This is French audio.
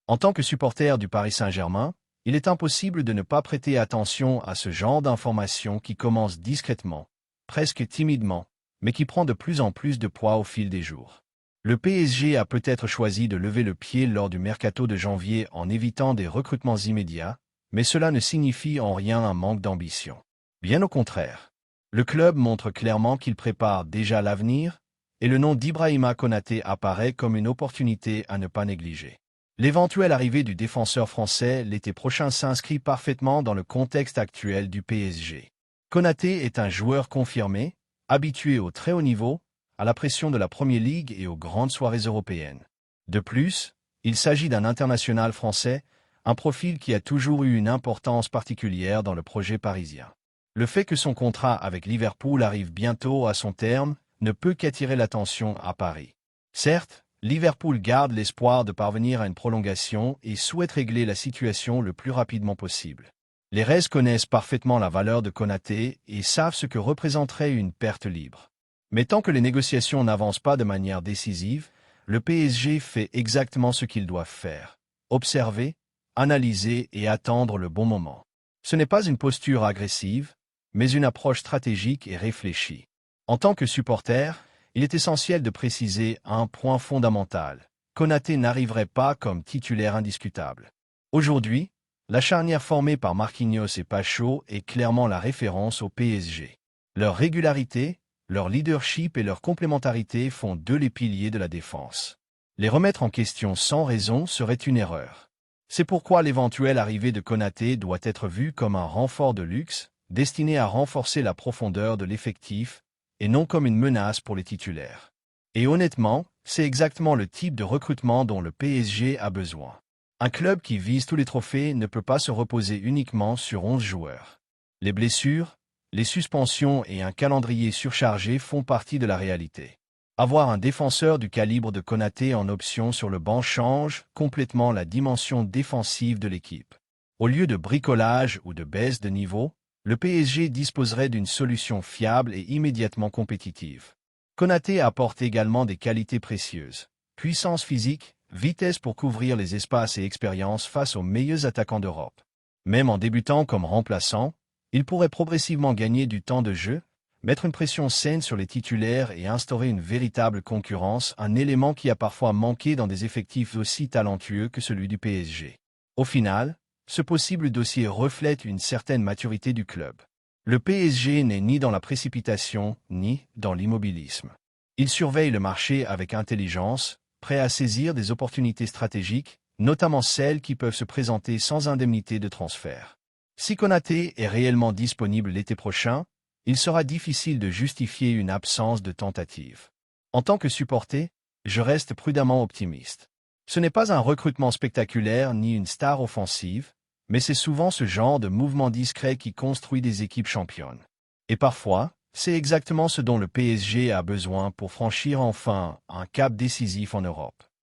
En tant que supporter du Paris Saint-Germain, il est impossible de ne pas prêter attention à ce genre d'informations qui commence discrètement, presque timidement, mais qui prend de plus en plus de poids au fil des jours. Le PSG a peut-être choisi de lever le pied lors du mercato de janvier en évitant des recrutements immédiats, mais cela ne signifie en rien un manque d'ambition. Bien au contraire. Le club montre clairement qu'il prépare déjà l'avenir, et le nom d'Ibrahima Konaté apparaît comme une opportunité à ne pas négliger. L'éventuelle arrivée du défenseur français l'été prochain s'inscrit parfaitement dans le contexte actuel du PSG. Konaté est un joueur confirmé, habitué au très haut niveau, à la pression de la Premier League et aux grandes soirées européennes. De plus, il s'agit d'un international français, un profil qui a toujours eu une importance particulière dans le projet parisien. Le fait que son contrat avec Liverpool arrive bientôt à son terme ne peut qu'attirer l'attention à Paris. Certes, Liverpool garde l'espoir de parvenir à une prolongation et souhaite régler la situation le plus rapidement possible. Les Reds connaissent parfaitement la valeur de Konaté et savent ce que représenterait une perte libre. Mais tant que les négociations n'avancent pas de manière décisive, le PSG fait exactement ce qu'il doit faire. Observer, analyser et attendre le bon moment. Ce n'est pas une posture agressive, mais une approche stratégique et réfléchie. En tant que supporter, il est essentiel de préciser un point fondamental. Konaté n'arriverait pas comme titulaire indiscutable. Aujourd'hui, la charnière formée par Marquinhos et Pacho est clairement la référence au PSG. Leur régularité, leur leadership et leur complémentarité font d'eux les piliers de la défense. Les remettre en question sans raison serait une erreur. C'est pourquoi l'éventuelle arrivée de Konaté doit être vue comme un renfort de luxe, destiné à renforcer la profondeur de l'effectif, et non comme une menace pour les titulaires. Et honnêtement, c'est exactement le type de recrutement dont le PSG a besoin. Un club qui vise tous les trophées ne peut pas se reposer uniquement sur 11 joueurs. Les blessures, les suspensions et un calendrier surchargé font partie de la réalité. Avoir un défenseur du calibre de Konaté en option sur le banc change complètement la dimension défensive de l'équipe. Au lieu de bricolage ou de baisse de niveau, le PSG disposerait d'une solution fiable et immédiatement compétitive. Konaté apporte également des qualités précieuses. Puissance physique, vitesse pour couvrir les espaces et expérience face aux meilleurs attaquants d'Europe. Même en débutant comme remplaçant, il pourrait progressivement gagner du temps de jeu, mettre une pression saine sur les titulaires et instaurer une véritable concurrence, un élément qui a parfois manqué dans des effectifs aussi talentueux que celui du PSG. Au final, ce possible dossier reflète une certaine maturité du club. Le PSG n'est ni dans la précipitation, ni dans l'immobilisme. Il surveille le marché avec intelligence, prêt à saisir des opportunités stratégiques, notamment celles qui peuvent se présenter sans indemnité de transfert. Si Konaté est réellement disponible l'été prochain, il sera difficile de justifier une absence de tentative. En tant que supporter, je reste prudemment optimiste. Ce n'est pas un recrutement spectaculaire ni une star offensive, mais c'est souvent ce genre de mouvement discret qui construit des équipes championnes. Et parfois, c'est exactement ce dont le PSG a besoin pour franchir enfin un cap décisif en Europe.